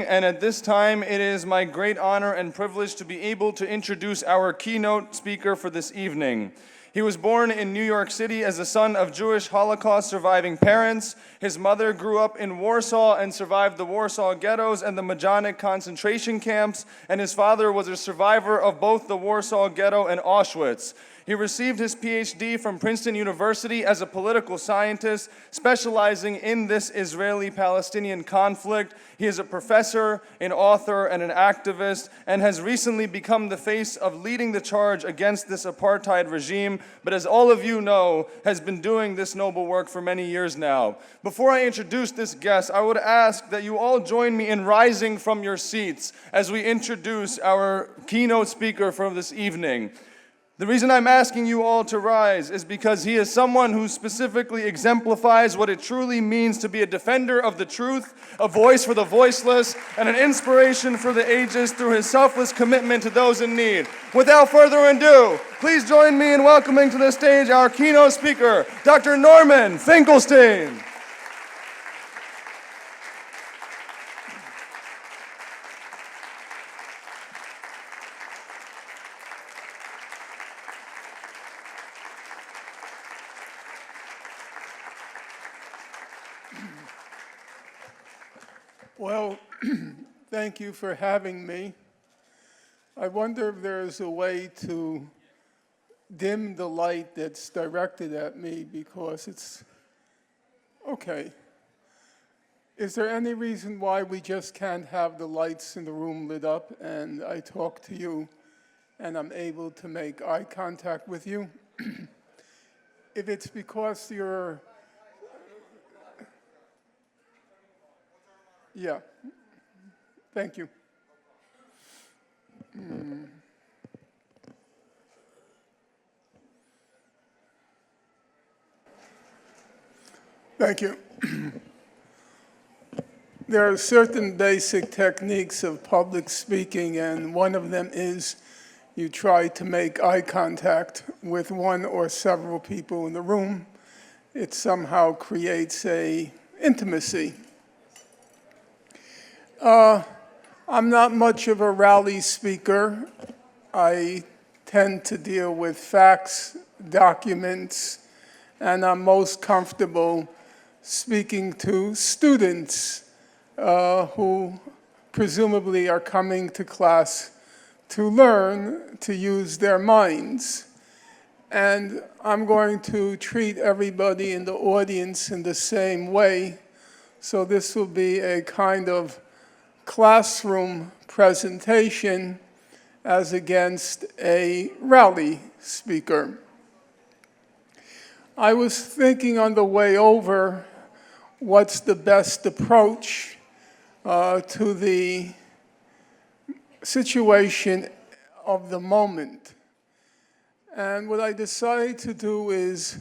and at this time it is my great honor and privilege to be able to introduce our keynote speaker for this evening. He was born in New York City as the son of Jewish Holocaust surviving parents. His mother grew up in Warsaw and survived the Warsaw ghettos and the Majdanek concentration camps, and his father was a survivor of both the Warsaw ghetto and Auschwitz. He received his PhD from Princeton University as a political scientist, specializing in this Israeli-Palestinian conflict. He is a professor, an author, and an activist, and has recently become the face of leading the charge against this apartheid regime, but as all of you know, has been doing this noble work for many years now. Before I introduce this guest, I would ask that you all join me in rising from your seats as we introduce our keynote speaker for this evening. The reason I'm asking you all to rise is because he is someone who specifically exemplifies what it truly means to be a defender of the truth, a voice for the voiceless, and an inspiration for the ages through his selfless commitment to those in need. Without further ado, please join me in welcoming to the stage our keynote speaker, Dr. Norman Finkelstein. Well, thank you for having me. I wonder if there's a way to dim the light that's directed at me because it's okay. Is there any reason why we just can't have the lights in the room lit up and I talk to you and I'm able to make eye contact with you? If it's because you're Yeah, thank you. Thank you. There are certain basic techniques of public speaking, and one of them is you try to make eye contact with one or several people in the room. It somehow creates an intimacy. I'm not much of a rally speaker. I tend to deal with facts, documents, and I'm most comfortable speaking to students who presumably are coming to class to learn to use their minds. And I'm going to treat everybody in the audience in the same way. So this will be a kind of classroom presentation as against a rally speaker. I was thinking on the way over what's the best approach to the situation of the moment. And what I decided to do is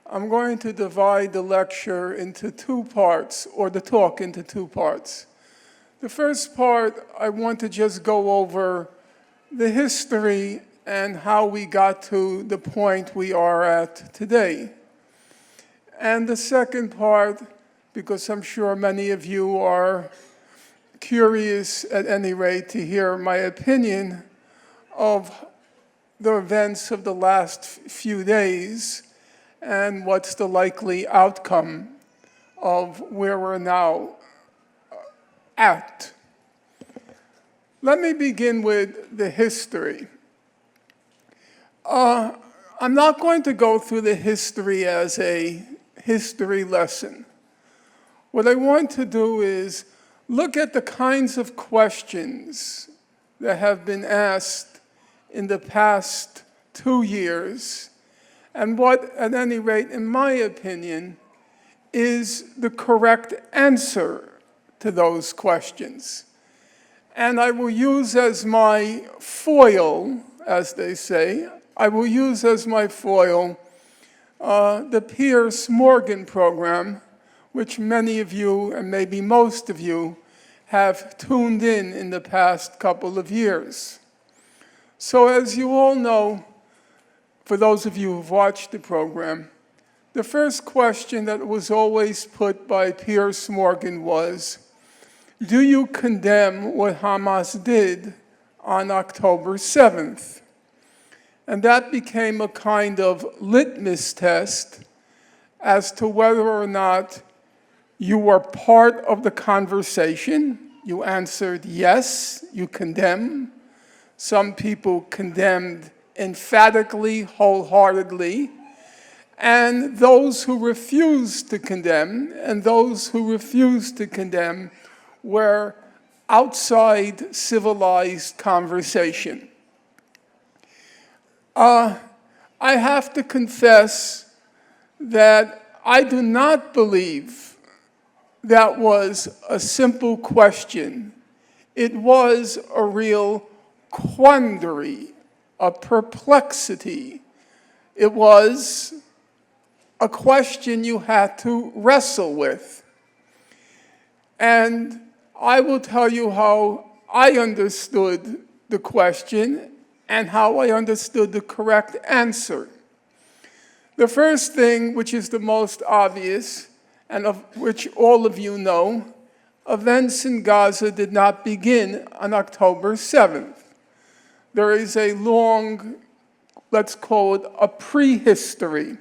I'm going to divide the lecture into two parts, or the talk into two parts. The first part, I want to just go over the history and how we got to the point we are at today. And the second part, because I'm sure many of you are curious at any rate to hear my opinion of the events of the last few days and what's the likely outcome of where we're now at. Let me begin with the history. I'm not going to go through the history as a history lesson. What I want to do is look at the kinds of questions that have been asked in the past 2 years and what, at any rate, in my opinion, is the correct answer to those questions. And I will use as my foil, as they say, I will use as my foil the Pierce-Morgan program, which many of you, and maybe most of you, have tuned in the past couple of years. So as you all know, for those of you who've watched the program, the first question that was always put by Pierce-Morgan was, do you condemn what Hamas did on October 7th? And that became a kind of litmus test as to whether or not you were part of the conversation. You answered yes, you condemn. Some people condemned emphatically, wholeheartedly. And those who refused to condemn, were outside civilized conversation. I have to confess that I do not believe that was a simple question. It was a real quandary, a perplexity. It was a question you had to wrestle with. And I will tell you how I understood the question and how I understood the correct answer. The first thing, which is the most obvious, and of which all of you know, events in Gaza did not begin on October 7th. There is a long, let's call it a prehistory.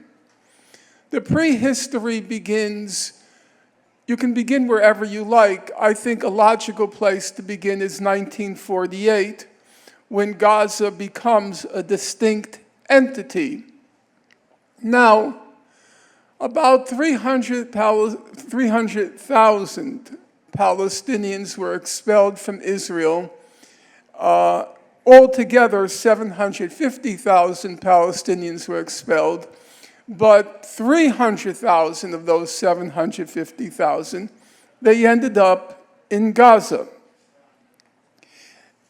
The prehistory begins, you can begin wherever you like. I think a logical place to begin is 1948, when Gaza becomes a distinct entity. Now, about 300,000 Palestinians were expelled from Israel. Altogether, 750,000 Palestinians were expelled, but 300,000 of those 750,000, they ended up in Gaza.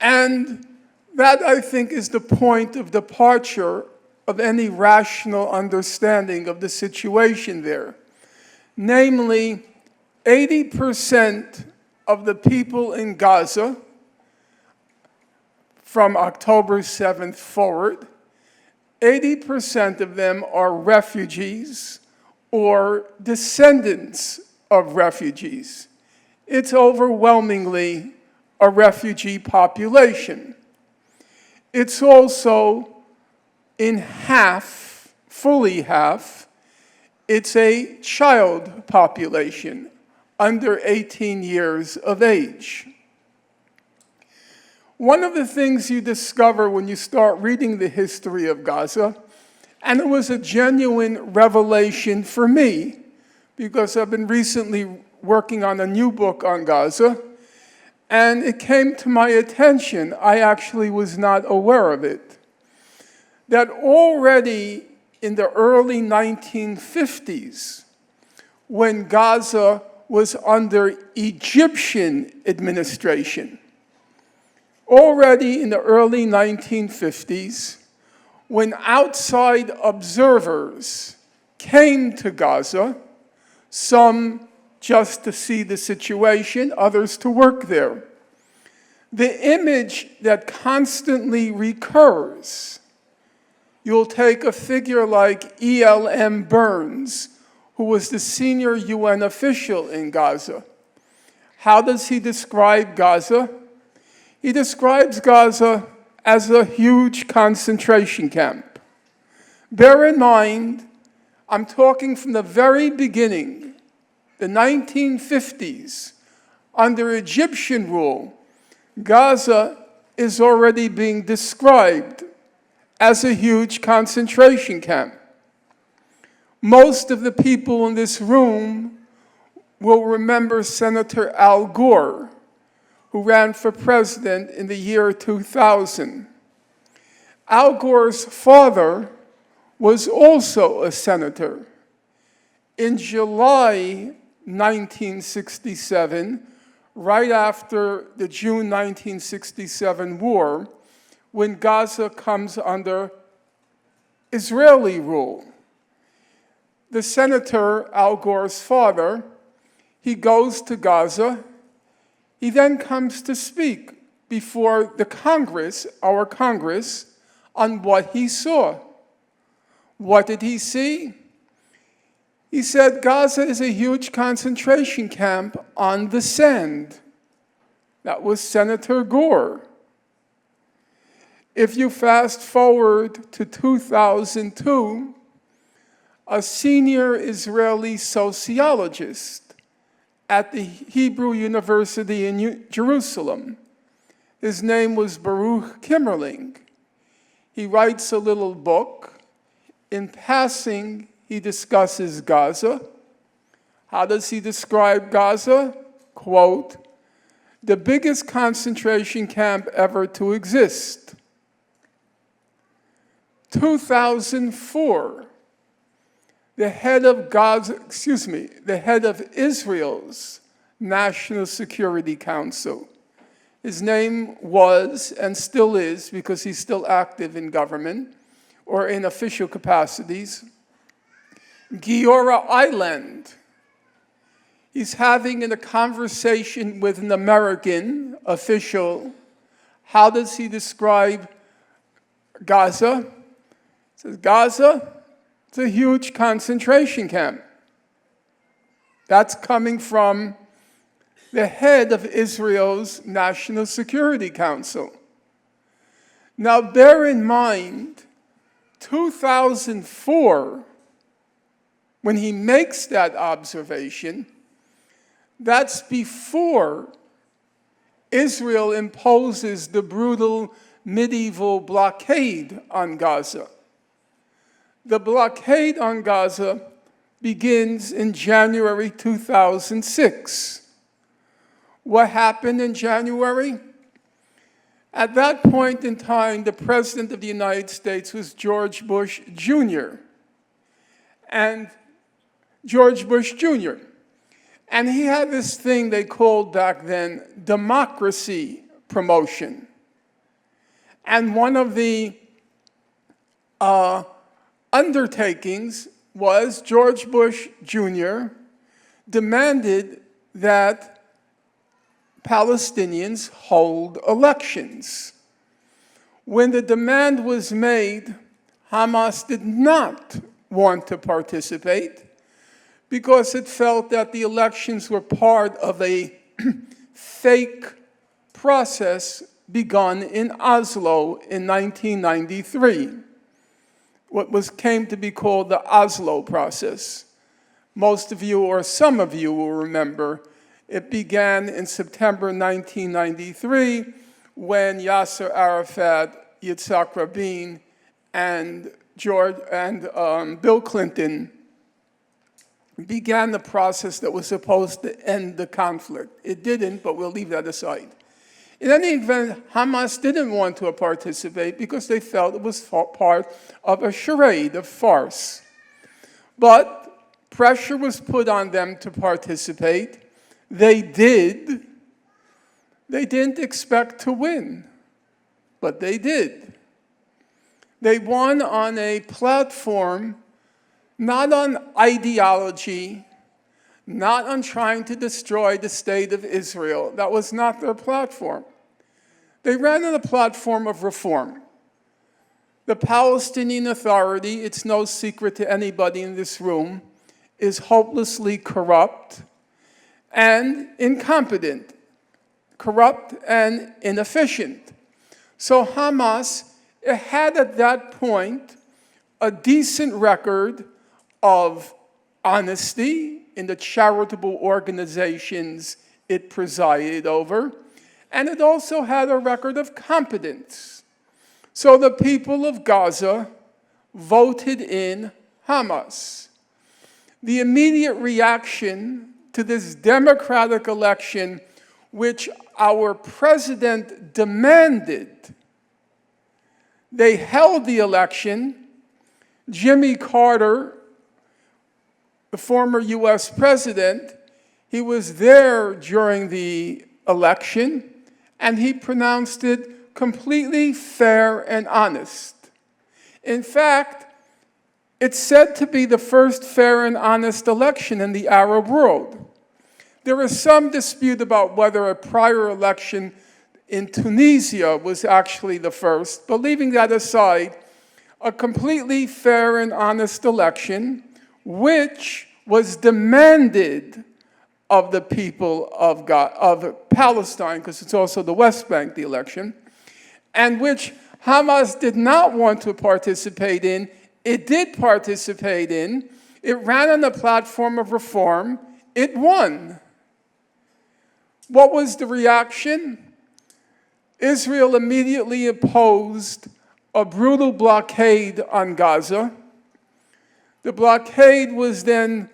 And that, I think, is the point of departure of any rational understanding of the situation there. Namely, 80% of the people in Gaza from October 7th forward, 80% of them are refugees or descendants of refugees. It's overwhelmingly a refugee population. It's also in half, fully half, it's a child population under 18 years of age. One of the things you discover when you start reading the history of Gaza, and it was a genuine revelation for me, because I've been recently working on a new book on Gaza, and it came to my attention, I actually was not aware of it, that already in the early 1950s, when Gaza was under Egyptian administration, already in the early 1950s, when outside observers came to Gaza, some just to see the situation, others to work there, the image that constantly recurs, you'll take a figure like E.L.M. Burns, who was the senior UN official in Gaza. How does he describe Gaza? He describes Gaza as a huge concentration camp. Bear in mind, I'm talking from the very beginning, the 1950s, under Egyptian rule, Gaza is already being described as a huge concentration camp. Most of the people in this room will remember Senator Al Gore, who ran for president in the year 2000. Al Gore's father was also a senator. In July 1967, right after the June 1967 war, when Gaza comes under Israeli rule, the senator, Al Gore's father, he goes to Gaza. He then comes to speak before the Congress, our Congress, on what he saw. What did he see? He said Gaza is a huge concentration camp on the sand. That was Senator Gore. If you fast forward to 2002, a senior Israeli sociologist at the Hebrew University in Jerusalem, his name was Baruch Kimmerling. He writes a little book. In passing, he discusses Gaza. How does he describe Gaza? Quote, "The biggest concentration camp ever to exist." 2004, the head of Israel's National Security Council. His name was, and still is, because he's still active in government or in official capacities, Giora Eiland. He's having a conversation with an American official. How does he describe Gaza? He says, Gaza, it's a huge concentration camp. That's coming from the head of Israel's National Security Council. Now bear in mind, 2004, when he makes that observation, that's before Israel imposes the brutal medieval blockade on Gaza. The blockade on Gaza begins in January 2006. What happened in January? At that point in time, the President of the United States was George Bush Jr. And he had this thing they called back then democracy promotion. And one of the undertakings was George Bush Jr. demanded that Palestinians hold elections. When the demand was made, Hamas did not want to participate because it felt that the elections were part of a fake process begun in Oslo in 1993, what came to be called the Oslo process. Most of you, or some of you, will remember it began in September 1993 when Yasser Arafat, Yitzhak Rabin, and Bill Clinton began the process that was supposed to end the conflict. It didn't, but we'll leave that aside. In any event, Hamas didn't want to participate because they felt it was part of a charade, a farce. But pressure was put on them to participate. They did. They didn't expect to win, but they did. They won on a platform not on ideology, not on trying to destroy the state of Israel. That was not their platform. They ran on a platform of reform. The Palestinian Authority, it's no secret to anybody in this room, is hopelessly corrupt and incompetent, corrupt and inefficient. So Hamas had at that point a decent record of honesty in the charitable organizations it presided over, and it also had a record of competence. So the people of Gaza voted in Hamas. The immediate reaction to this democratic election, which our president demanded, they held the election. Jimmy Carter, the former US president, he was there during the election, and he pronounced it completely fair and honest. In fact, it's said to be the first fair and honest election in the Arab world. There is some dispute about whether a prior election in Tunisia was actually the first, but leaving that aside, a completely fair and honest election, which was demanded of the people of God, of Palestine, because it's also the West Bank, the election, and which Hamas did not want to participate in. It did participate in. It ran on a platform of reform. It won. What was the reaction? Israel immediately imposed a brutal blockade on Gaza. The blockade was then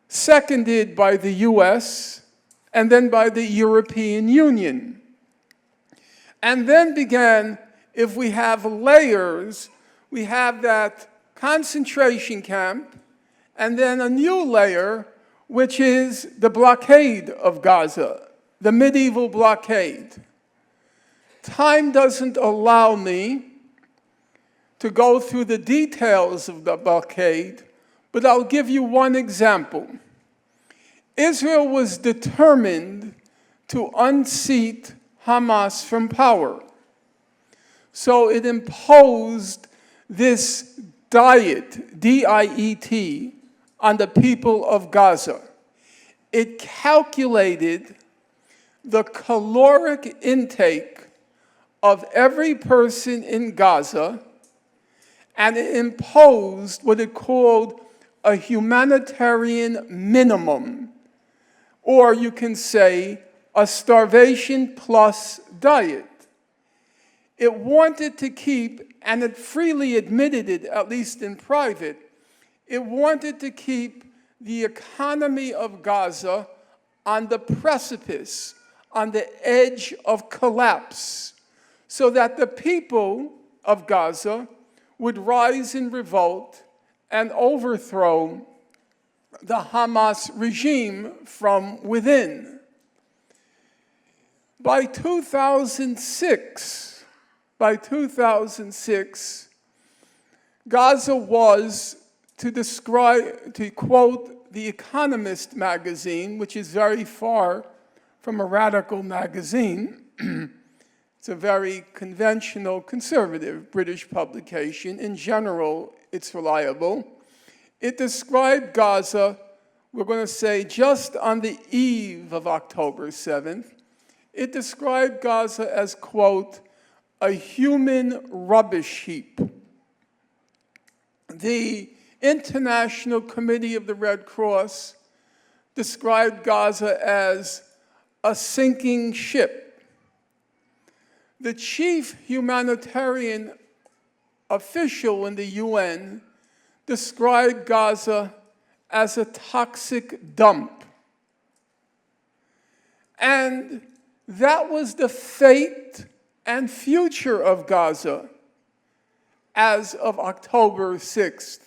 seconded by the US and then by the European Union. And then began, if we have layers, we have that concentration camp, and then a new layer, which is the blockade of Gaza, the medieval blockade. Time doesn't allow me to go through the details of the blockade, but I'll give you one example. Israel was determined to unseat Hamas from power. So it imposed this diet, D-I-E-T, on the people of Gaza. It calculated the caloric intake of every person in Gaza, and it imposed what it called a humanitarian minimum, or you can say a starvation plus diet. It wanted to keep, and it freely admitted it, at least in private, it wanted to keep the economy of Gaza on the precipice, on the edge of collapse, so that the people of Gaza would rise in revolt and overthrow the Hamas regime from within. By 2006, Gaza was, to quote The Economist magazine, which is very far from a radical magazine, it's a very conventional, conservative British publication. In general, it's reliable. It described Gaza, we're going to say just on the eve of October 7th, it described Gaza as, quote, a human rubbish heap. The International Committee of the Red Cross described Gaza as a sinking ship. The chief humanitarian official in the UN described Gaza as a toxic dump. And that was the fate and future of Gaza as of October 6th.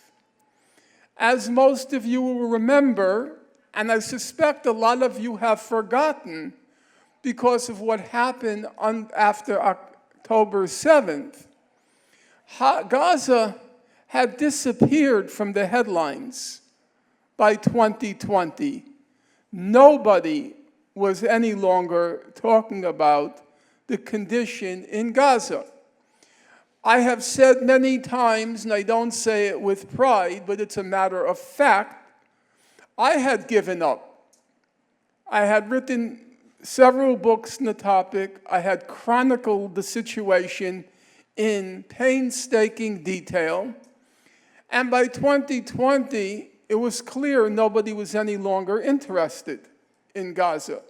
As most of you will remember, and I suspect a lot of you have forgotten because of what happened after October 7th, Gaza had disappeared from the headlines by 2020. Nobody was any longer talking about the condition in Gaza. I have said many times, and I don't say it with pride, but it's a matter of fact, I had given up. I had written several books on the topic. I had chronicled the situation in painstaking detail. And by 2020, it was clear nobody was any longer interested in Gaza.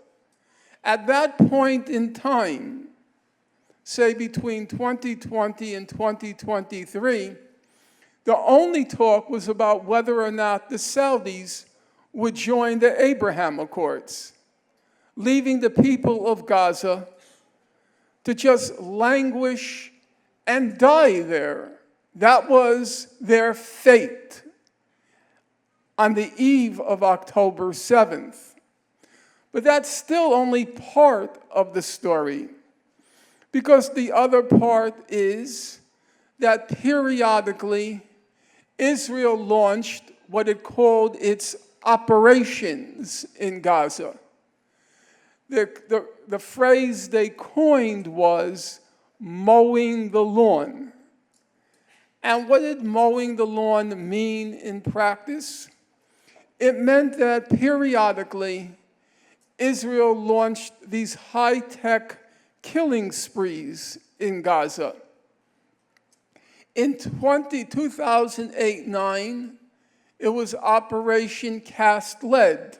At that point in time, say between 2020 and 2023, the only talk was about whether or not the Saudis would join the Abraham Accords, leaving the people of Gaza to just languish and die there. That was their fate on the eve of October 7th. But that's still only part of the story, because the other part is that periodically Israel launched what it called its operations in Gaza. The phrase they coined was mowing the lawn. And what did mowing the lawn mean in practice? It meant that periodically Israel launched these high-tech killing sprees in Gaza. In 2008-9, it was Operation Cast Lead.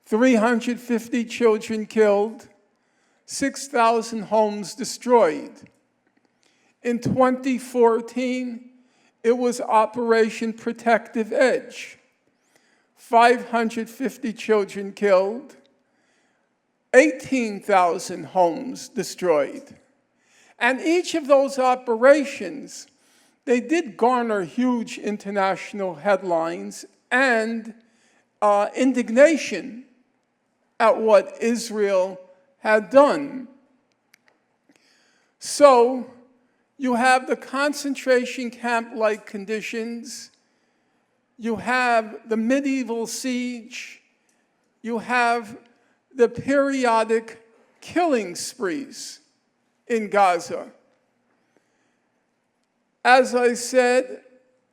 350 children killed, 6,000 homes destroyed. In 2014, it was Operation Protective Edge. 550 children killed, 18,000 homes destroyed. And each of those operations, they did garner huge international headlines and indignation at what Israel had done. So you have the concentration camp-like conditions, you have the medieval siege, you have the periodic killing sprees in Gaza. As I said,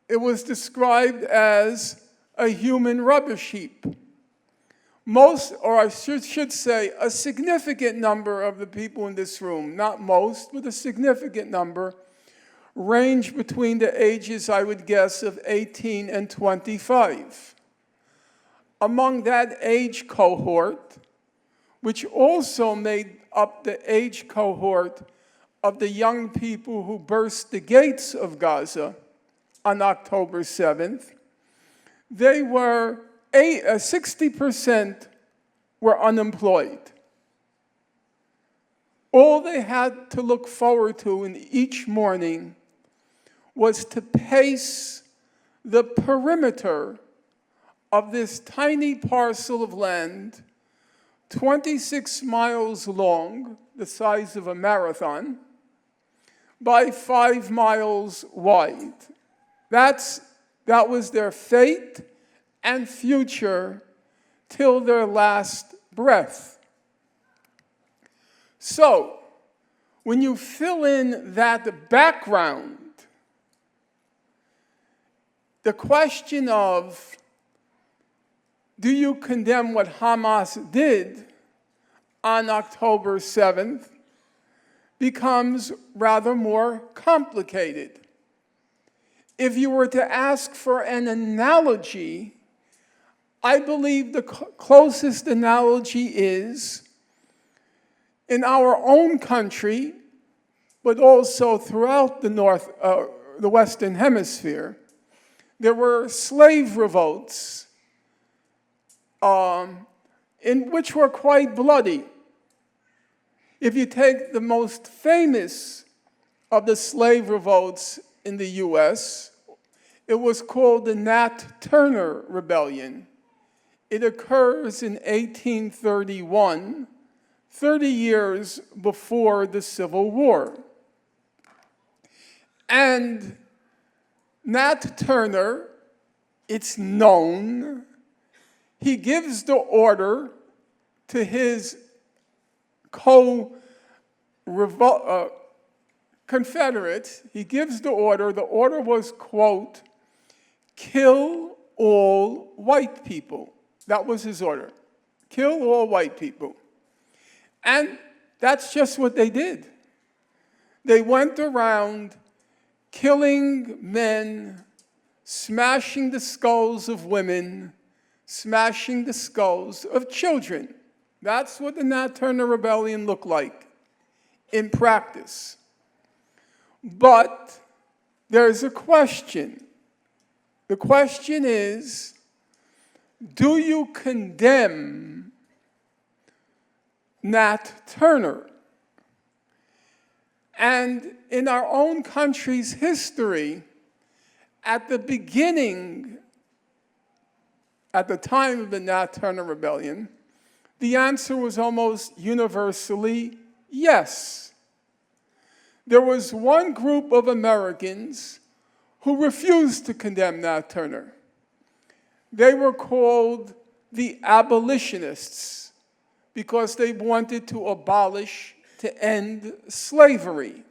it was described as a human rubbish heap. Most, or I should say, a significant number of the people in this room, not most, but a significant number, range between the ages, I would guess, of 18 and 25. Among that age cohort, which also made up the age cohort of the young people who burst the gates of Gaza on October 7th, they were 60% were unemployed. All they had to look forward to in each morning was to pace the perimeter of this tiny parcel of land, 26 miles long, the size of a marathon, by 5 miles wide. That was their fate and future till their last breath. So, when you fill in that background, the question of, do you condemn what Hamas did on October 7th becomes rather more complicated. If you were to ask for an analogy, I believe the closest analogy is in our own country, but also throughout the Western Hemisphere, there were slave revolts which were quite bloody. If you take the most famous of the slave revolts in the U.S., it was called the Nat Turner Rebellion. It occurs in 1831, 30 years before the Civil War. And Nat Turner, it's known, he gives the order to his Confederates. He gives the order was, quote, kill all white people. That was his order. Kill all white people. And that's just what they did. They went around killing men, smashing the skulls of women, smashing the skulls of children. That's what the Nat Turner Rebellion looked like in practice. But there's a question. The question is, do you condemn Nat Turner? And in our own country's history, at the beginning, at the time of the Nat Turner Rebellion, the answer was almost universally yes. There was one group of Americans who refused to condemn Nat Turner. They were called the abolitionists because they wanted to abolish, to end slavery.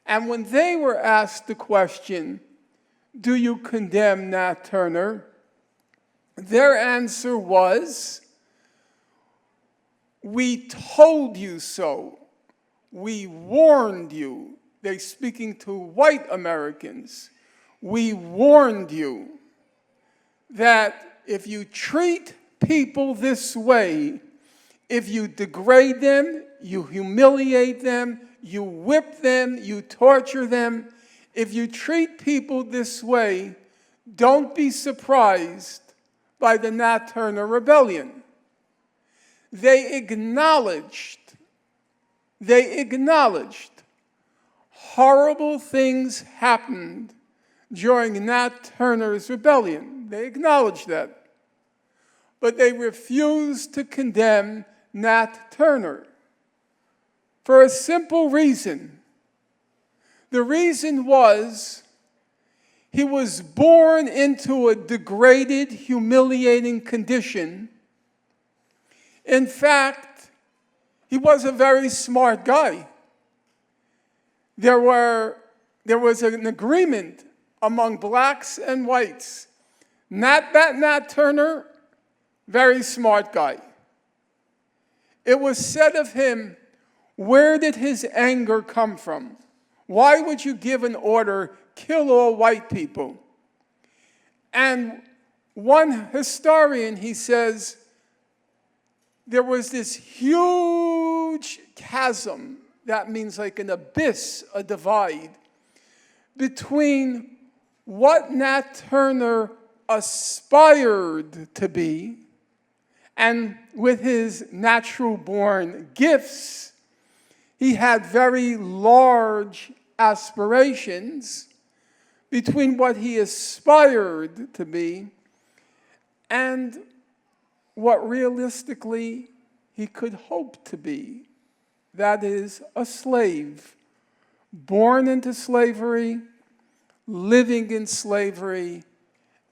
And when they were asked the question, do you condemn Nat Turner? Their answer was, We told you so. We warned you. They're speaking to white Americans. We warned you that if you treat people this way, if you degrade them, you humiliate them, you whip them, you torture them, if you treat people this way, don't be surprised by the Nat Turner Rebellion. They acknowledged horrible things happened during Nat Turner's rebellion. They acknowledged that. But they refused to condemn Nat Turner for a simple reason. The reason was he was born into a degraded, humiliating condition. In fact, he was a very smart guy. There was an agreement among blacks and whites. Nat Turner, very smart guy. It was said of him, where did his anger come from? Why would you give an order, kill all white people? And one historian, he says, there was this huge chasm, that means like an abyss, a divide, between what Nat Turner aspired to be, and with his natural-born gifts, he had very large aspirations, between what he aspired to be and what realistically he could hope to be. That is, a slave, born into slavery, living in slavery,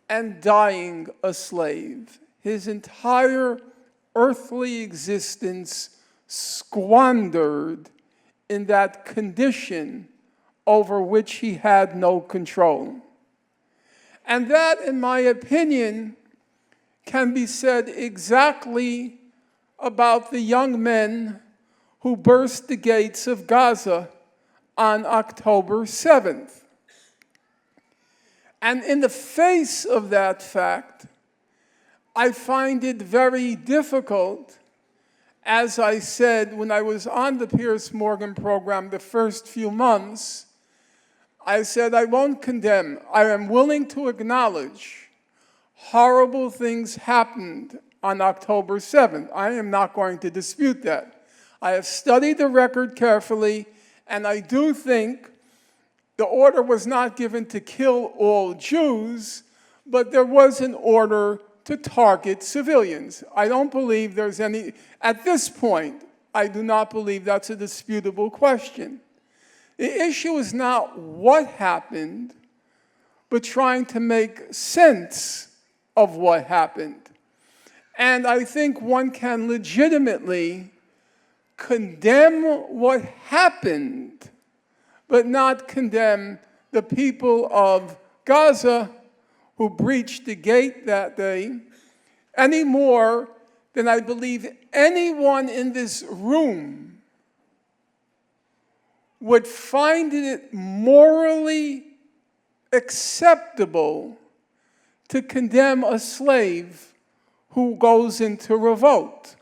and dying a slave. His entire earthly existence squandered in that condition over which he had no control. And that, in my opinion, can be said exactly about the young men who burst the gates of Gaza on October 7th. And in the face of that fact, I find it very difficult, as I said when I was on the Piers Morgan program the first few months, I said I won't condemn. I am willing to acknowledge horrible things happened on October 7th. I am not going to dispute that. I have studied the record carefully, and I do think the order was not given to kill all Jews, but there was an order to target civilians. I don't believe there's any, at this point, I do not believe that's a disputable question. The issue is not what happened, but trying to make sense of what happened. And I think one can legitimately condemn what happened, but not condemn the people of Gaza who breached the gate that day, any more than I believe anyone in this room would find it morally acceptable to condemn a slave who goes into revolt.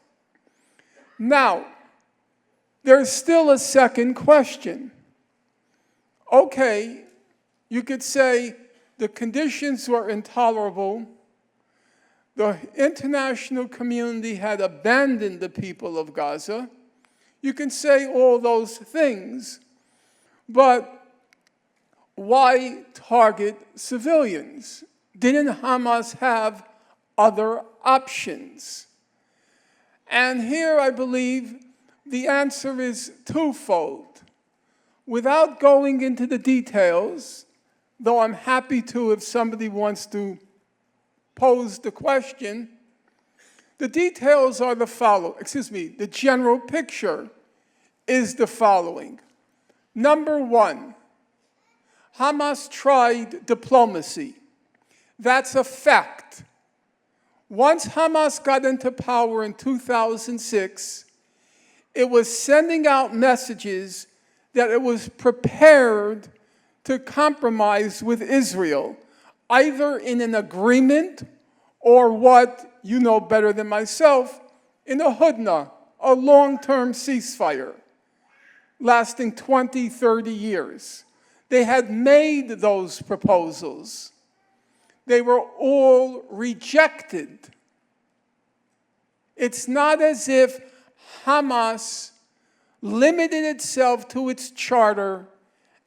Now, there's still a second question. Okay, you could say the conditions were intolerable. The international community had abandoned the people of Gaza. You can say all those things, but why target civilians? Didn't Hamas have other options? And here I believe the answer is twofold. Without going into the details, though I'm happy to if somebody wants to pose the question, the details are the following. The general picture is the following. Number one, Hamas tried diplomacy. That's a fact. Once Hamas got into power in 2006, It was sending out messages that it was prepared to compromise with Israel, either in an agreement or what you know better than myself, in a hudna, a long-term ceasefire lasting 20, 30 years. They had made those proposals. They were all rejected. It's not as if Hamas limited itself to its charter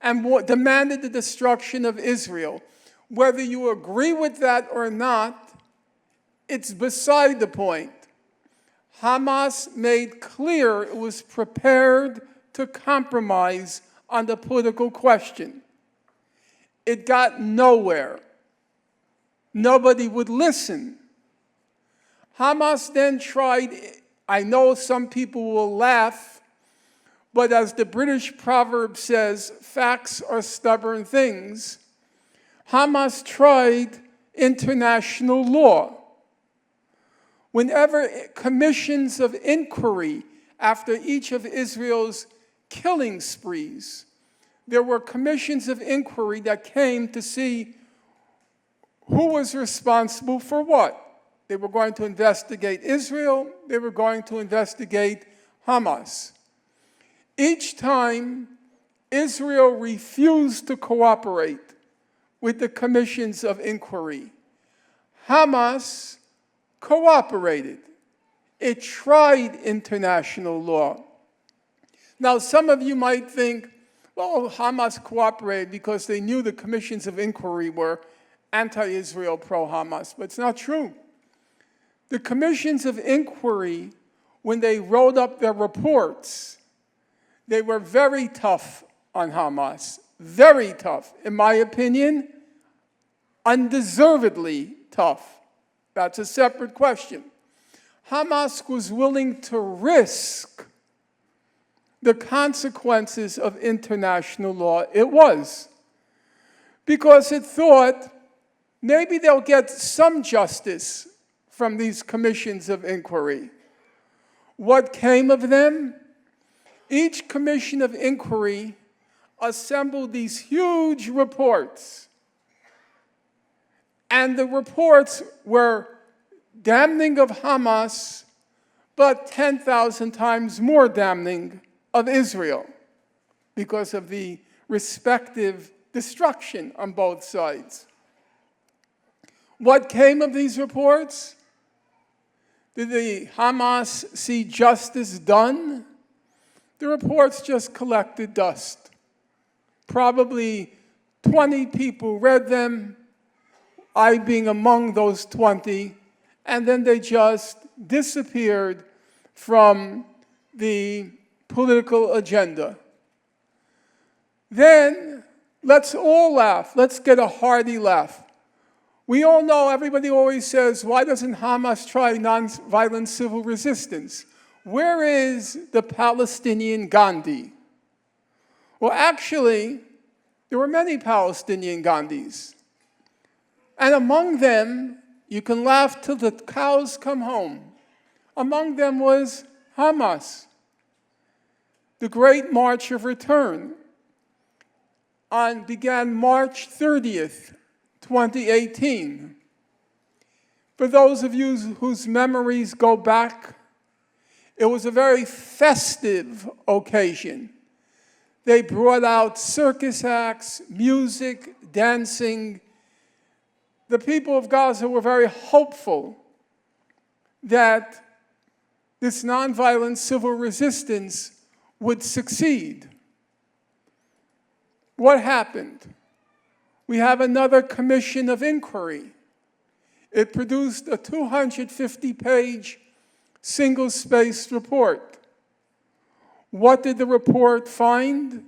and demanded the destruction of Israel. Whether you agree with that or not, it's beside the point. Hamas made clear it was prepared to compromise on the political question. It got nowhere. Nobody would listen. Hamas then tried, I know some people will laugh, but as the British proverb says, facts are stubborn things. Hamas tried international law. Whenever commissions of inquiry after each of Israel's killing sprees, there were commissions of inquiry that came to see who was responsible for what. They were going to investigate Israel. They were going to investigate Hamas. Each time, Israel refused to cooperate with the commissions of inquiry. Hamas cooperated. It tried international law. Now, some of you might think, well, Hamas cooperated because they knew the commissions of inquiry were anti-Israel, pro-Hamas, but it's not true. The commissions of inquiry, when they wrote up their reports, they were very tough on Hamas, very tough. In my opinion, undeservedly tough. That's a separate question. Hamas was willing to risk the consequences of international law. It was. Because it thought maybe they'll get some justice from these commissions of inquiry. What came of them? Each commission of inquiry assembled these huge reports. And the reports were damning of Hamas, but 10,000 times more damning of Israel because of the respective destruction on both sides. What came of these reports? Did the Hamas see justice done? The reports just collected dust. Probably 20 people read them, I being among those 20, and then they just disappeared from the political agenda. Then, let's all laugh. Let's get a hearty laugh. We all know, everybody always says, why doesn't Hamas try nonviolent civil resistance? Where is the Palestinian Gandhi? Well, actually, there were many Palestinian Gandhis. And among them, you can laugh till the cows come home. Among them was Hamas. The Great March of Return began March 30th, 2018. For those of you whose memories go back, it was a very festive occasion. They brought out circus acts, music, dancing. The people of Gaza were very hopeful that this nonviolent civil resistance would succeed. What happened? We have another commission of inquiry. It produced a 250-page single-spaced report. What did the report find?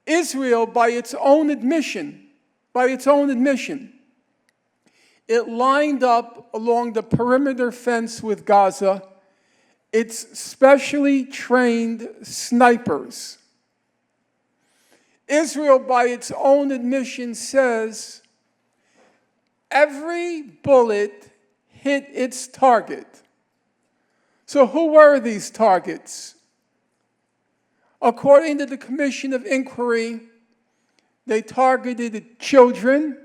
Israel, by its own admission, it lined up along the perimeter fence with Gaza its specially trained snipers. Israel, by its own admission, says every bullet hit its target. So who were these targets? According to the Commission of Inquiry, they targeted children,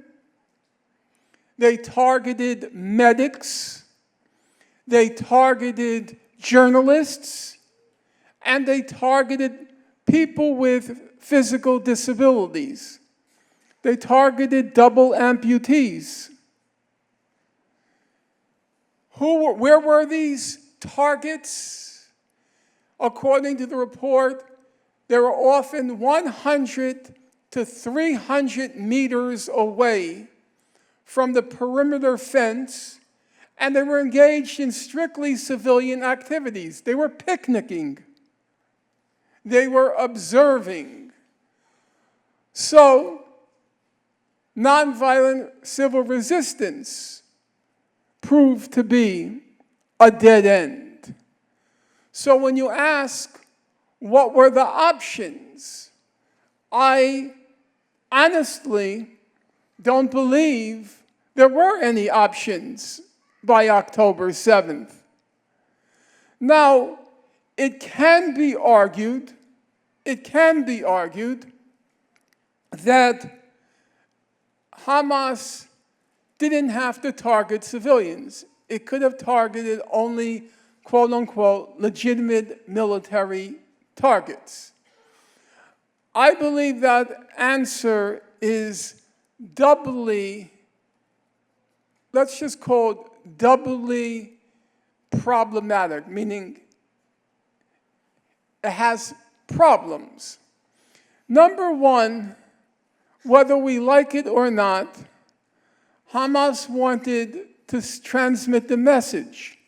they targeted medics, they targeted journalists, and they targeted people with physical disabilities. They targeted double amputees. Where were these targets? According to the report, they were often 100 to 300 meters away from the perimeter fence, and they were engaged in strictly civilian activities. They were picnicking. They were observing. So, nonviolent civil resistance proved to be a dead end. So when you ask, what were the options? I honestly don't believe there were any options by October 7th. Now, it can be argued that Hamas didn't have to target civilians. It could have targeted only, quote unquote, legitimate military targets. I believe that answer is doubly, let's just call it doubly problematic, meaning it has problems. Number one, whether we like it or not, Hamas wanted to transmit the message.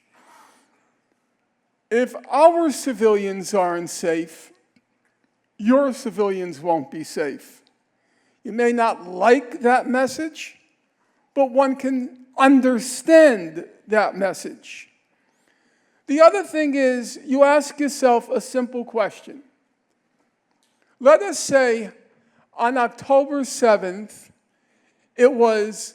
If our civilians aren't safe, your civilians won't be safe. You may not like that message, but one can understand that message. The other thing is, you ask yourself a simple question. Let us say on October 7th, it was,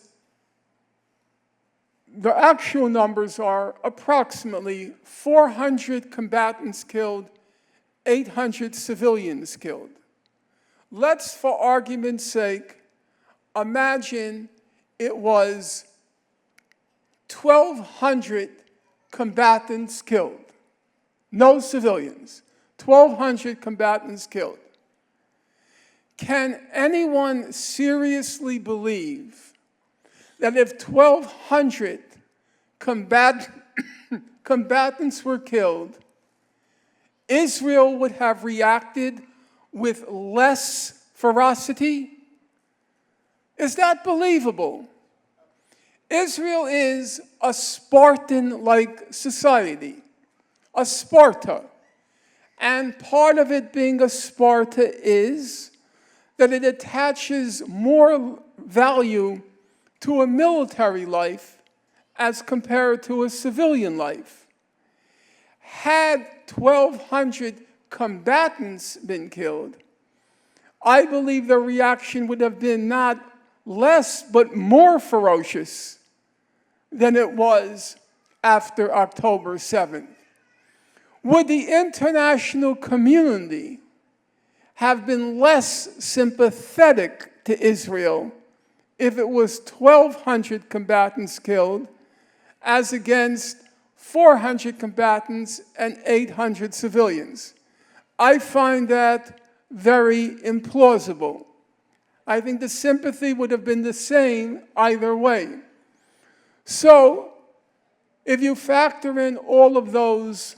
the actual numbers are approximately 400 combatants killed, 800 civilians killed. Let's, for argument's sake, imagine it was 1,200 combatants killed. No civilians. 1,200 combatants killed. Can anyone seriously believe that if 1,200 combatants were killed, Israel would have reacted with less ferocity? Is that believable? Israel is a Spartan-like society, a Sparta. And part of it being a Sparta is that it attaches more value to a military life as compared to a civilian life. Had 1,200 combatants been killed, I believe the reaction would have been not less but more ferocious than it was after October 7th. Would the international community have been less sympathetic to Israel if it was 1,200 combatants killed as against 400 combatants and 800 civilians? I find that very implausible. I think the sympathy would have been the same either way. So, if you factor in all of those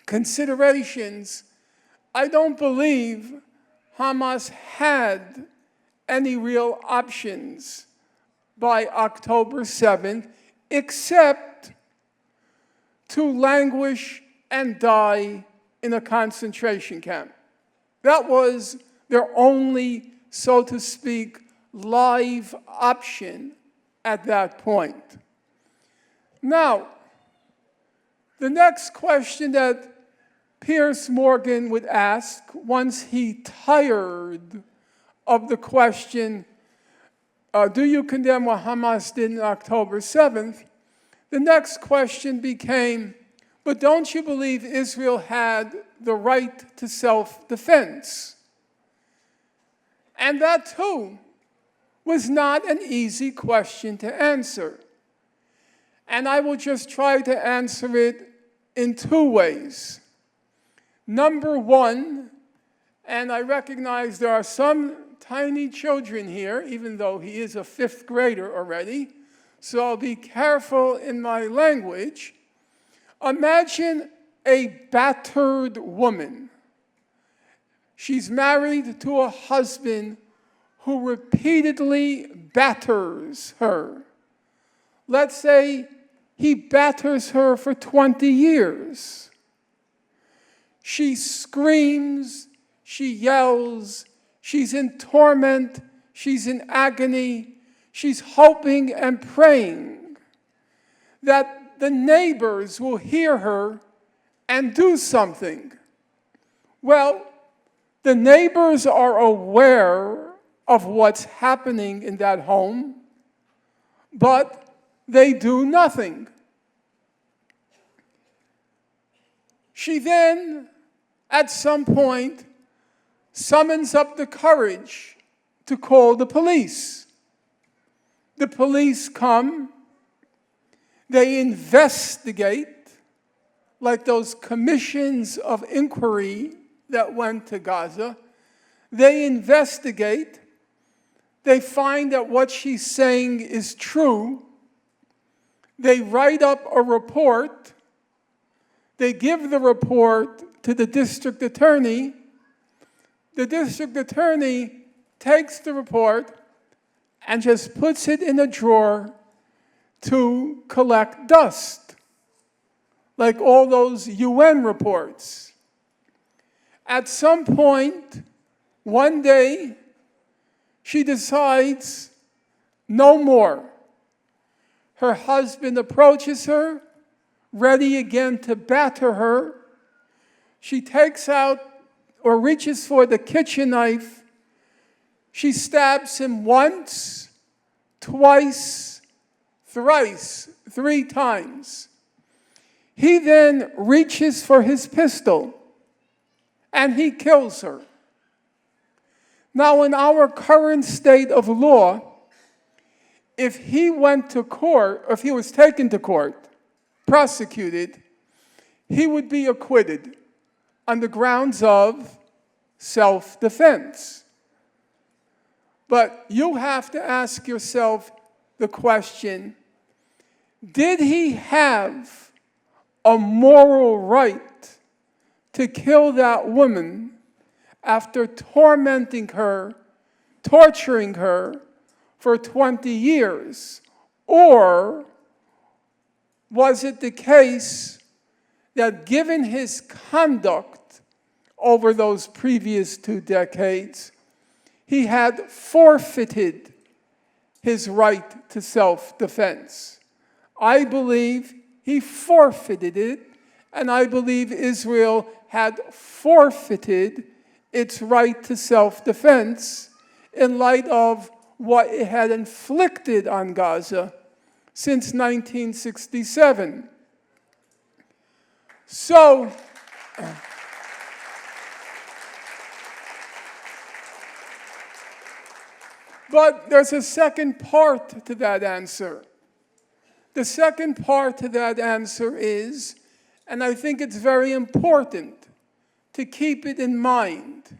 considerations, I don't believe Hamas had any real options by October 7th, except to languish and die in a concentration camp. That was their only, so to speak, live option at that point. Now, the next question that Piers Morgan would ask once he tired of the question, do you condemn what Hamas did on October 7th? The next question became, But don't you believe Israel had the right to self-defense? And that, too, was not an easy question to answer. And I will just try to answer it in two ways. Number one, and I recognize there are some tiny children here, even though he is a fifth grader already, so I'll be careful in my language. Imagine a battered woman. She's married to a husband who repeatedly batters her. Let's say he batters her for 20 years. She screams, she yells, she's in torment, she's in agony, she's hoping and praying that the neighbors will hear her and do something. Well, the neighbors are aware of what's happening in that home, but they do nothing. She then, at some point, summons up the courage to call the police. The police come, they investigate, like those commissions of inquiry that went to Gaza. They investigate, they find that what she's saying is true, they write up a report, they give the report to the district attorney. The district attorney takes the report and just puts it in a drawer to collect dust, like all those UN reports. At some point, one day, she decides no more. Her husband approaches her, ready again to batter her. She takes out or reaches for the kitchen knife. She stabs him once, twice, thrice, 3 times. He then reaches for his pistol and he kills her. Now, in our current state of law, if he went to court, or if he was taken to court, prosecuted, he would be acquitted on the grounds of self-defense. But you have to ask yourself the question, did he have a moral right to kill that woman after tormenting her, torturing her for 20 years? Or was it the case that given his conduct over those previous 2 decades, he had forfeited his right to self-defense? I believe he forfeited it, and I believe Israel had forfeited its right to self-defense in light of what it had inflicted on Gaza since 1967. So, but there's a second part to that answer. The second part to that answer is, and I think it's very important to keep it in mind,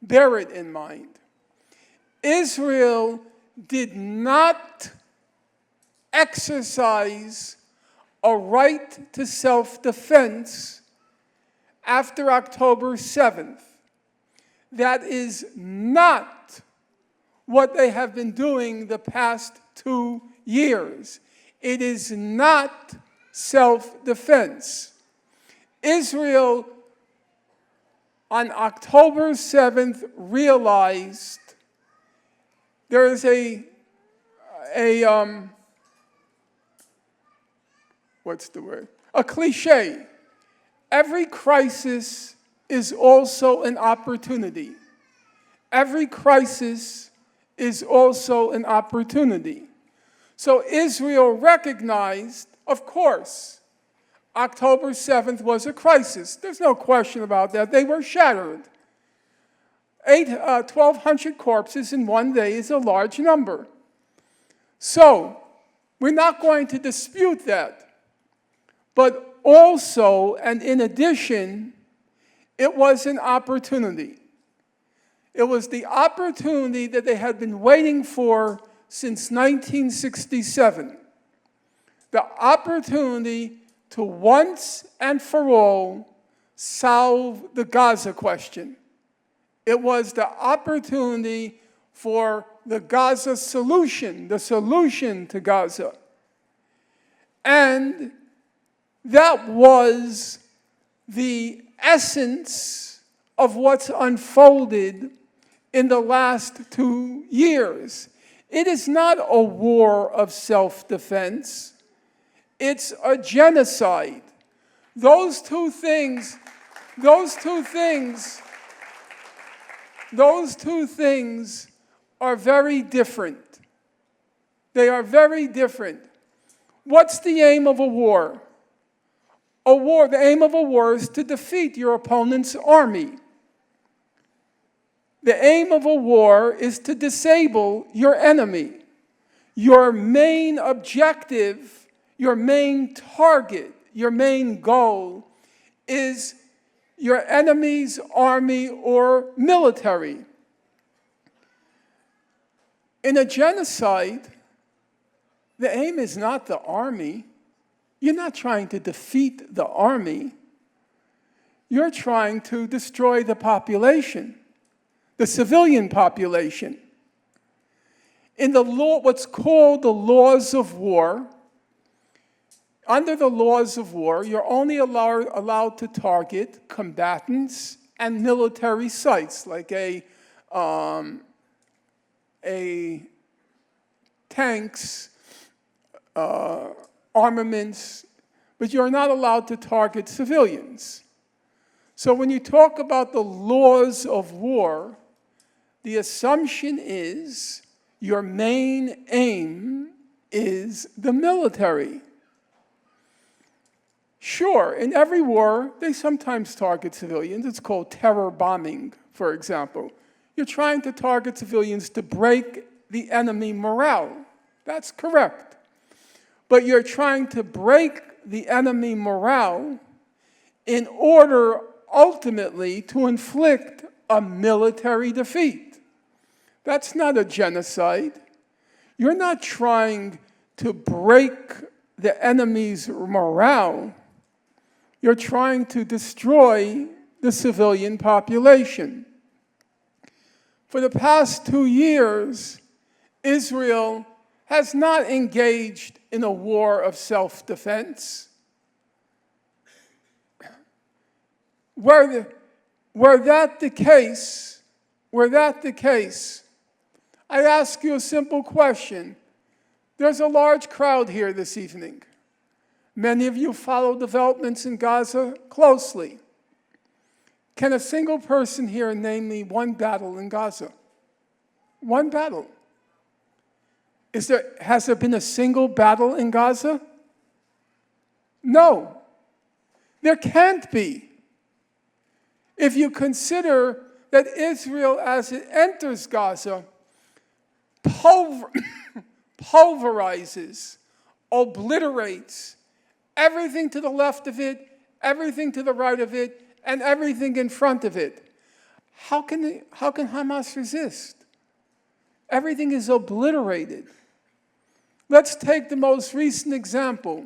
bear it in mind. Israel did not exercise a right to self-defense after October 7th. That is not what they have been doing the past 2 years. It is not self-defense. Israel, on October 7th, realized there is a cliche. Every crisis is also an opportunity. Every crisis is also an opportunity. So Israel recognized, of course, October 7th was a crisis. There's no question about that. They were shattered. 1,200 corpses in one day is a large number. So, we're not going to dispute that. But also, and in addition, it was an opportunity. It was the opportunity that they had been waiting for since 1967. The opportunity to once and for all solve the Gaza question. It was the opportunity for the Gaza solution, the solution to Gaza. And that was the essence of what's unfolded in the last 2 years. It is not a war of self-defense. It's a genocide. Those two things are very different. They are very different. What's the aim of a war? The aim of a war is to defeat your opponent's army. The aim of a war is to disable your enemy. Your main objective, your main target, your main goal is your enemy's army or military. In a genocide, the aim is not the army. You're not trying to defeat the army. You're trying to destroy the population, the civilian population. In the law, what's called the laws of war, under the laws of war, you're only allowed to target combatants and military sites, like tanks, armaments, but you're not allowed to target civilians. So when you talk about the laws of war, the assumption is your main aim is the military. Sure, in every war, they sometimes target civilians. It's called terror bombing, for example. You're trying to target civilians to break the enemy morale. That's correct. But you're trying to break the enemy morale in order ultimately to inflict a military defeat. That's not a genocide. You're not trying to break the enemy's morale. You're trying to destroy the civilian population. For the past 2 years, Israel has not engaged in a war of self-defense. Were that the case, I ask you a simple question. There's a large crowd here this evening. Many of you follow developments in Gaza closely. Can a single person here name me one battle in Gaza? One battle. Has there been a single battle in Gaza? No. There can't be. If you consider that Israel, as it enters Gaza, pulverizes, obliterates everything to the left of it, everything to the right of it, and everything in front of it. How can Hamas resist? Everything is obliterated. Let's take the most recent example.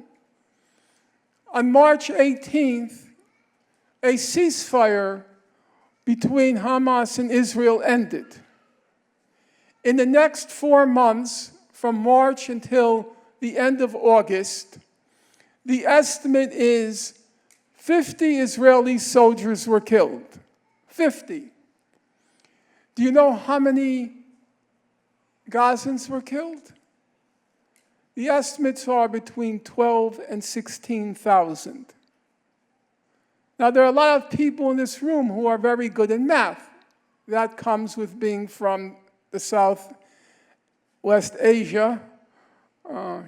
On March 18th, a ceasefire between Hamas and Israel ended. In the next 4 months, from March until the end of August, the estimate is 50 Israeli soldiers were killed. 50. Do you know how many Gazans were killed? The estimates are between 12 and 16,000. Now, there are a lot of people in this room who are very good in math. That comes with being from the Southwest Asia.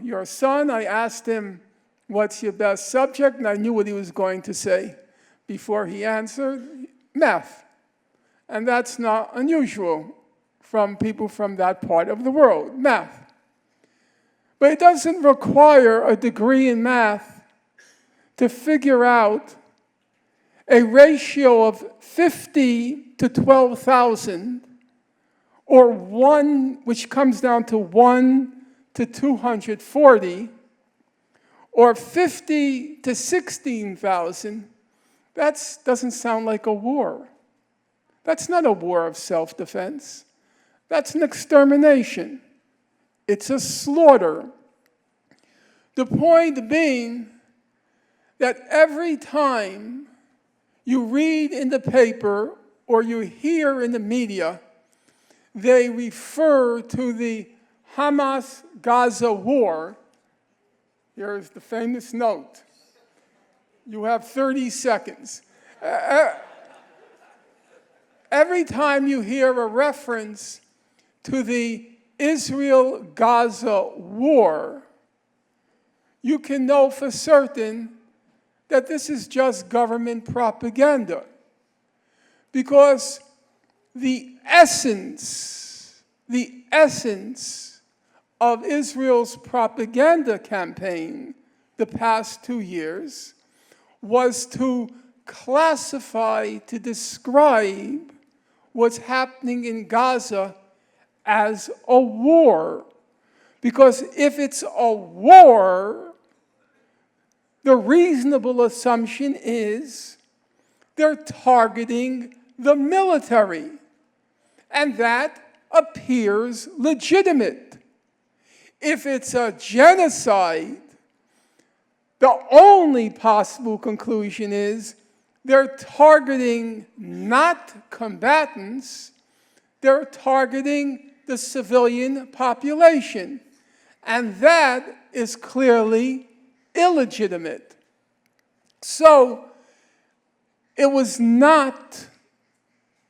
Your son, I asked him What's your best subject? And I knew what he was going to say before he answered. Math. And that's not unusual from people from that part of the world, math. But it doesn't require a degree in math to figure out a ratio of 50 to 12,000, or 1, which comes down to 1 to 240, or 50 to 16,000, that doesn't sound like a war. That's not a war of self-defense. That's an extermination. It's a slaughter. The point being that every time you read in the paper or you hear in the media, they refer to the Hamas-Gaza war. Here's the famous note. You have 30 seconds. Every time you hear a reference to the Israel-Gaza war, you can know for certain that this is just government propaganda. Because the essence of Israel's propaganda campaign the past 2 years was to classify, to describe what's happening in Gaza as a war. Because if it's a war, the reasonable assumption is they're targeting the military. And that appears legitimate. If it's a genocide, the only possible conclusion is they're targeting not combatants, they're targeting the civilian population. And that is clearly illegitimate. So it was not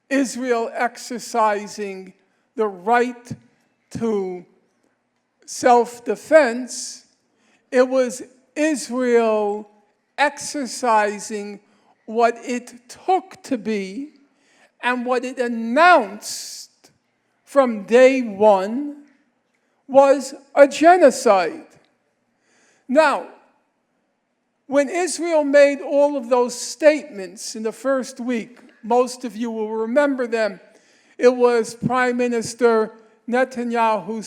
Israel exercising the right to self-defense. It was Israel exercising what it took to be and what it announced from day one was a genocide. Now, when Israel made all of those statements in the first week, most of you will remember them, it was Prime Minister Netanyahu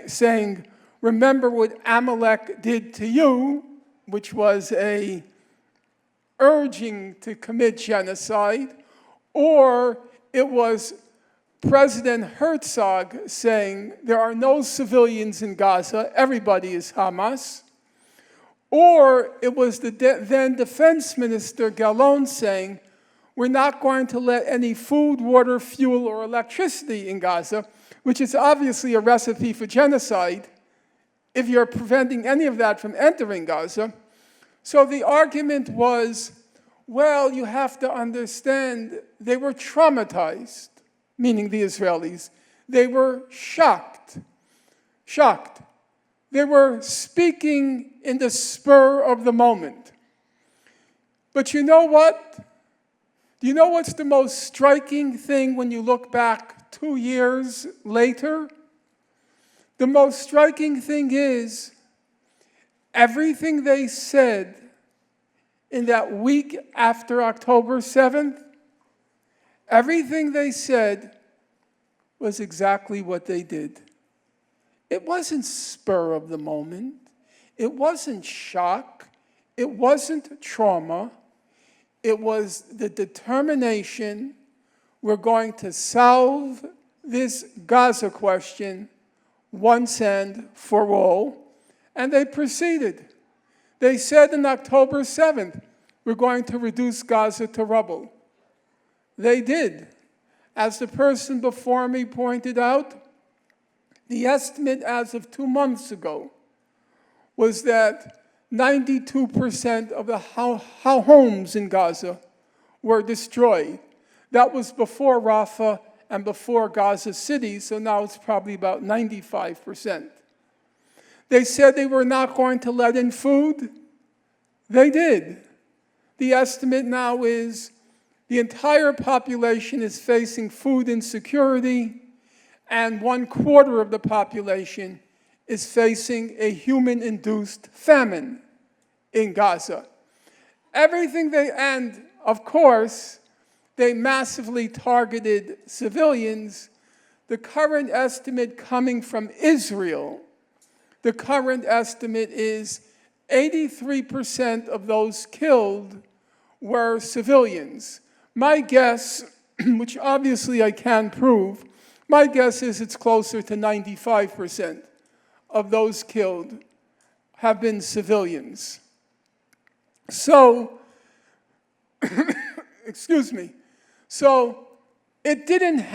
saying, remember what Amalek did to you, which was a urging to commit genocide, or it was President Herzog saying there are no civilians in Gaza, everybody is Hamas, or it was the then Defense Minister Gallon saying we're not going to let any food, water, fuel, or electricity in Gaza, which is obviously a recipe for genocide if you're preventing any of that from entering Gaza. So the argument was, well, you have to understand they were traumatized, meaning the Israelis. They were shocked. They were speaking in the spur of the moment. But you know what? Do you know what's the most striking thing when you look back 2 years later? The most striking thing is everything they said in that week after October 7th, everything they said was exactly what they did. It wasn't spur of the moment. It wasn't shock. It wasn't trauma. It was the determination, we're going to solve this Gaza question once and for all. And they proceeded. They said on October 7th, we're going to reduce Gaza to rubble. They did. As the person before me pointed out, the estimate as of 2 months ago was that 92% of the homes in Gaza were destroyed. That was before Rafah and before Gaza City, so now it's probably about 95%. They said they were not going to let in food. They did. The estimate now is the entire population is facing food insecurity, and 1/4 of the population is facing a human-induced famine in Gaza. And of course, they massively targeted civilians. The current estimate coming from Israel, the current estimate is 83% of those killed were civilians. My guess, which obviously I can't prove, my guess is it's closer to 95% of those killed have been civilians. So, excuse me, so it didn't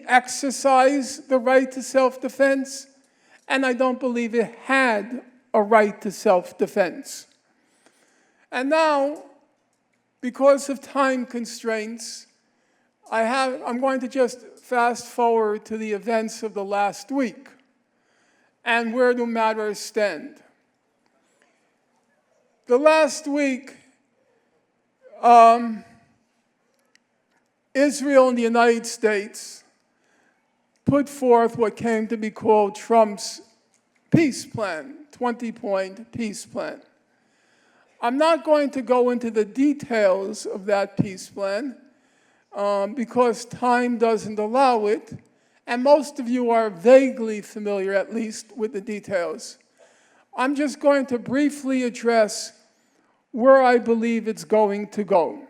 exercise the right to self-defense, and I don't believe it had a right to self-defense. And now, because of time constraints, I'm going to just fast forward to the events of the last week. And where do matters stand? The last week, Israel and the United States put forth what came to be called Trump's peace plan, 20-point peace plan. I'm not going to go into the details of that peace plan because time doesn't allow it, and most of you are vaguely familiar, at least, with the details. I'm just going to briefly address where I believe it's going to go.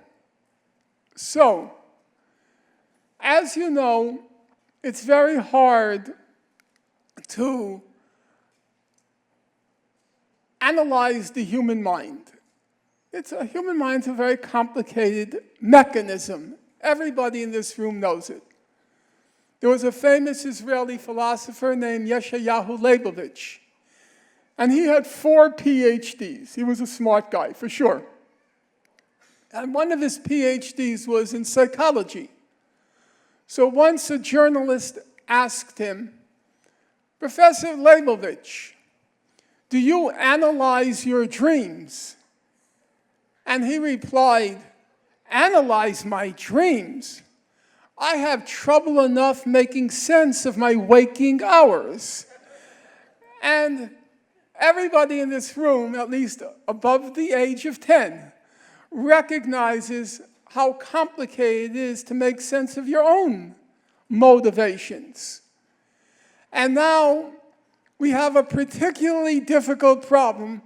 So, as you know, it's very hard to analyze the human mind. Human mind's a very complicated mechanism. Everybody in this room knows it. There was a famous Israeli philosopher named Yeshayahu Leibovich, and he had 4 PhDs. He was a smart guy, for sure. And one of his PhDs was in psychology. So once a journalist asked him, "Professor Leibovich, do you analyze your dreams?" And he replied, "Analyze my dreams? I have trouble enough making sense of my waking hours." And everybody in this room, at least above the age of 10, recognizes how complicated it is to make sense of your own motivations. And now we have a particularly difficult problem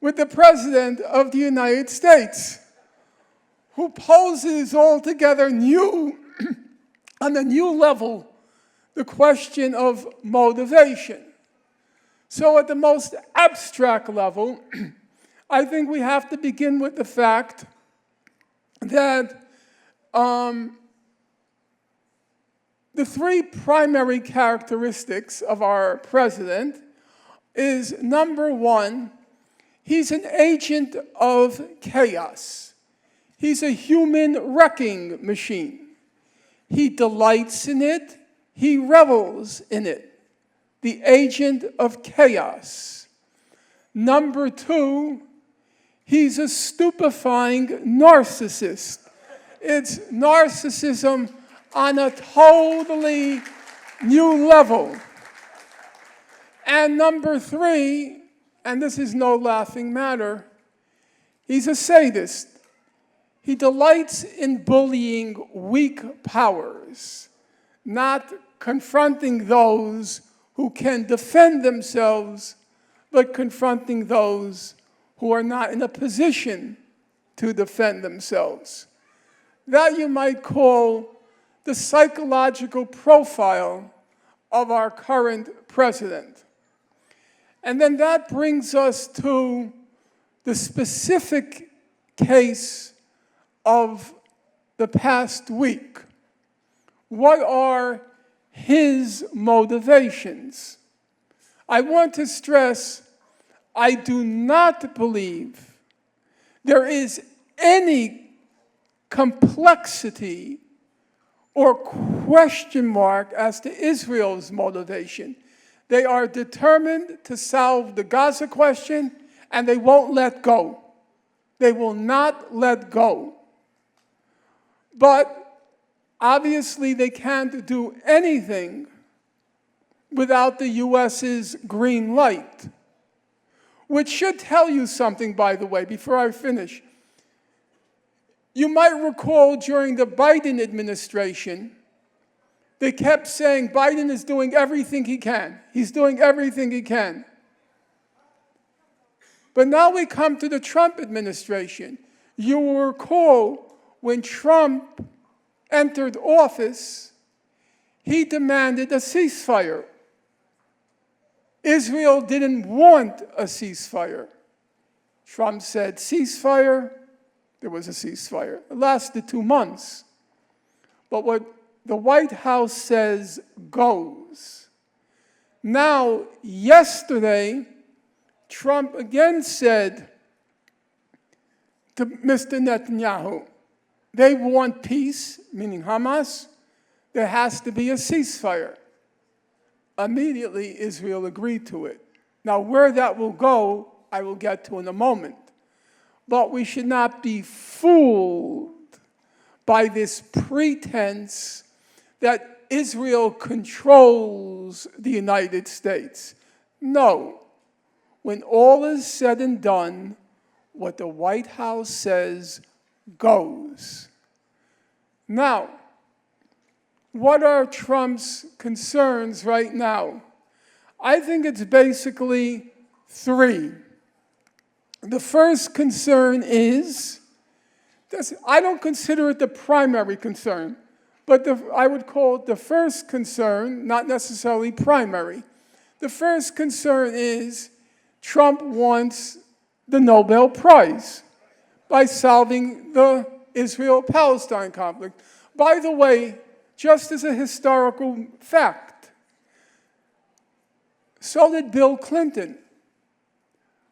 with the President of the United States, who poses altogether new, on a new level, the question of motivation. So at the most abstract level, I think we have to begin with the fact that the 3 primary characteristics of our president is, number 1, he's an agent of chaos. He's a human wrecking machine. He delights in it. He revels in it. The agent of chaos. Number 2, he's a stupefying narcissist. It's narcissism on a totally new level. And number 3, and this is no laughing matter, he's a sadist. He delights in bullying weak powers, not confronting those who can defend themselves, but confronting those who are not in a position to defend themselves. That you might call the psychological profile of our current president. And then that brings us to the specific case of the past week. What are his motivations? I want to stress, I do not believe there is any complexity or question mark as to Israel's motivation. They are determined to solve the Gaza question, and they won't let go. They will not let go. But obviously they can't do anything without the U.S.'s green light, which should tell you something, by the way, before I finish. You might recall during the Biden administration, they kept saying Biden is doing everything he can. He's doing everything he can. But now we come to the Trump administration. You will recall when Trump entered office, he demanded a ceasefire. Israel didn't want a ceasefire. Trump said ceasefire. There was a ceasefire. It lasted 2 months. But what the White House says goes. Now, yesterday, Trump again said to Mr. Netanyahu, they want peace, meaning Hamas. There has to be a ceasefire. Immediately, Israel agreed to it. Now, where that will go, I will get to in a moment. But we should not be fooled by this pretense that Israel controls the United States. No. When all is said and done, what the White House says goes. Now, what are Trump's concerns right now? I think it's basically 3. The first concern is, I don't consider it the primary concern, but I would call it the first concern, not necessarily primary. The first concern is Trump wants the Nobel Prize by solving the Israel-Palestine conflict. By the way, just as a historical fact, so did Bill Clinton.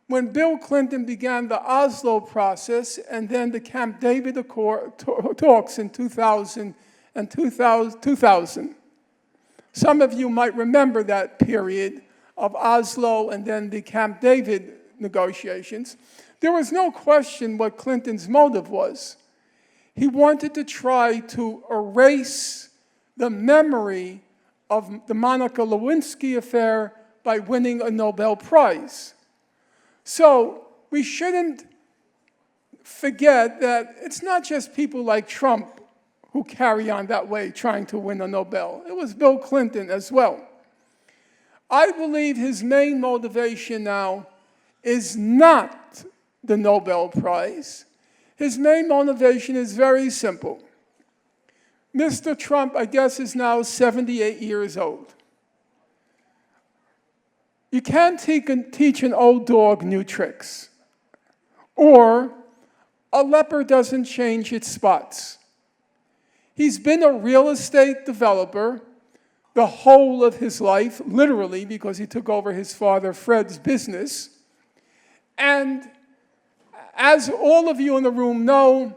When Bill Clinton began the Oslo process and then the Camp David talks in 2000, some of you might remember that period of Oslo and then the Camp David negotiations. There was no question what Clinton's motive was. He wanted to try to erase the memory of the Monica Lewinsky affair by winning a Nobel Prize. So we shouldn't forget that it's not just people like Trump who carry on that way trying to win a Nobel. It was Bill Clinton as well. I believe his main motivation now is not the Nobel Prize. His main motivation is very simple. Mr. Trump, I guess, is now 78 years old. You can't teach an old dog new tricks. Or a leopard doesn't change its spots. He's been a real estate developer the whole of his life, literally, because he took over his father Fred's business. And as all of you in the room know,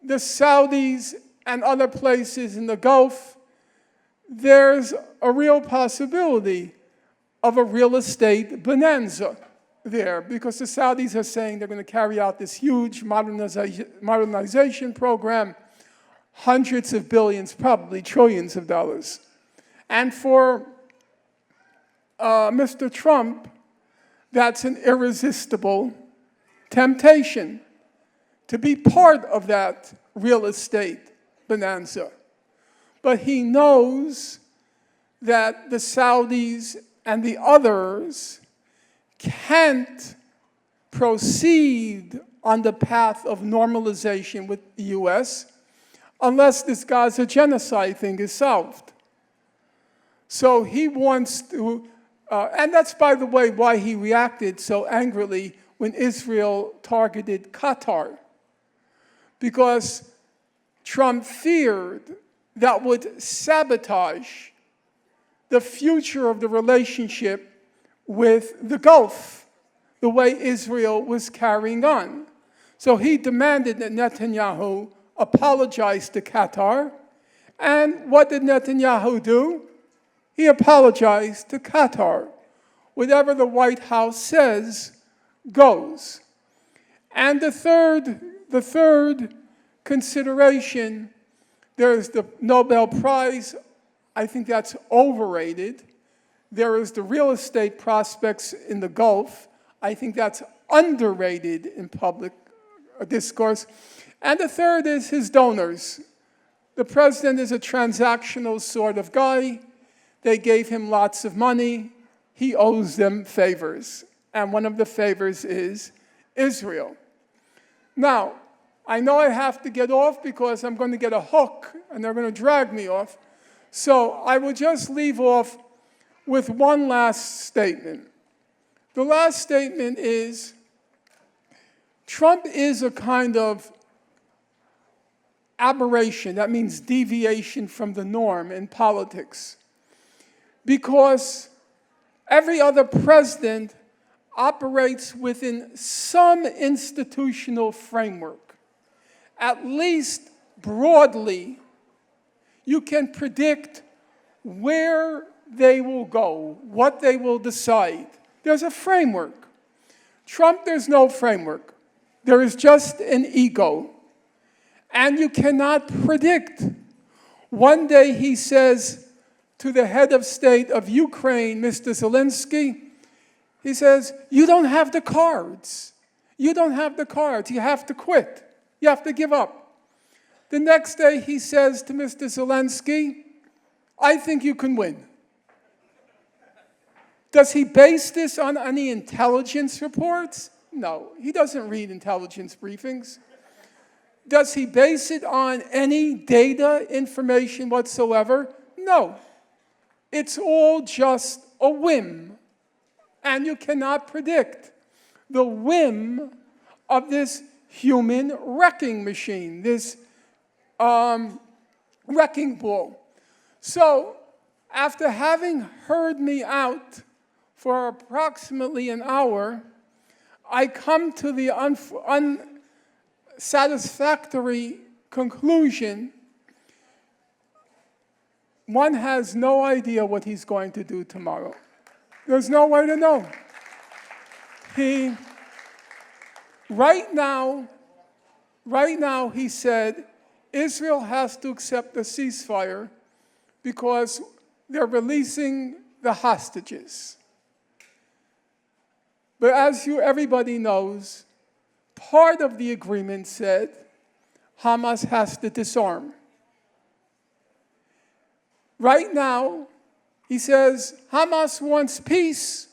the Saudis and other places in the Gulf, there's a real possibility of a real estate bonanza there, because the Saudis are saying they're going to carry out this huge modernization program, hundreds of billions, probably trillions of dollars. And for Mr. Trump, that's an irresistible temptation to be part of that real estate bonanza. But he knows that the Saudis and the others can't proceed on the path of normalization with the U.S. unless this Gaza genocide thing is solved. So he wants to, and that's, by the way, why he reacted so angrily when Israel targeted Qatar, because Trump feared that would sabotage the future of the relationship with the Gulf, the way Israel was carrying on. So he demanded that Netanyahu apologize to Qatar. And what did Netanyahu do? He apologized to Qatar. Whatever the White House says goes. And the third consideration, there's the Nobel Prize. I think that's overrated. There is the real estate prospects in the Gulf. I think that's underrated in public discourse. And the third is his donors. The president is a transactional sort of guy. They gave him lots of money. He owes them favors. And one of the favors is Israel. Now, I know I have to get off because I'm going to get a hook and they're going to drag me off. So I will just leave off with one last statement. The last statement is, Trump is a kind of aberration, that means deviation from the norm in politics, because every other president operates within some institutional framework. At least broadly, you can predict where they will go, what they will decide. There's a framework. Trump, there's no framework. There is just an ego. And you cannot predict. One day he says to the head of state of Ukraine, Mr. Zelensky, he says, you don't have the cards. You don't have the cards. You have to quit. You have to give up. The next day he says to Mr. Zelensky, I think you can win. Does he base this on any intelligence reports? No, he doesn't read intelligence briefings. Does he base it on any data, information whatsoever? No. It's all just a whim. And you cannot predict the whim of this human wrecking machine, this wrecking ball. So, after having heard me out for approximately an hour, I come to the unsatisfactory conclusion. One has no idea what he's going to do tomorrow. There's no way to know. Right now, he said, Israel has to accept a ceasefire because they're releasing the hostages. But as everybody knows, part of the agreement said Hamas has to disarm. Right now, he says Hamas wants peace.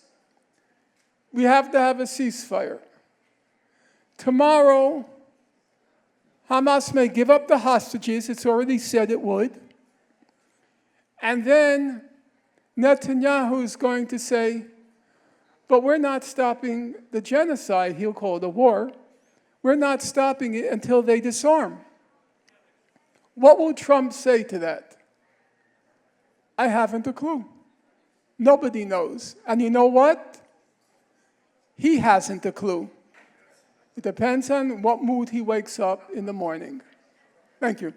We have to have a ceasefire. Tomorrow, Hamas may give up the hostages. It's already said it would. And then Netanyahu is going to say, but we're not stopping the genocide, he'll call it a war. We're not stopping it until they disarm. What will Trump say to that? I haven't a clue. Nobody knows. And you know what? He hasn't a clue. It depends on what mood he wakes up in the morning. Thank you.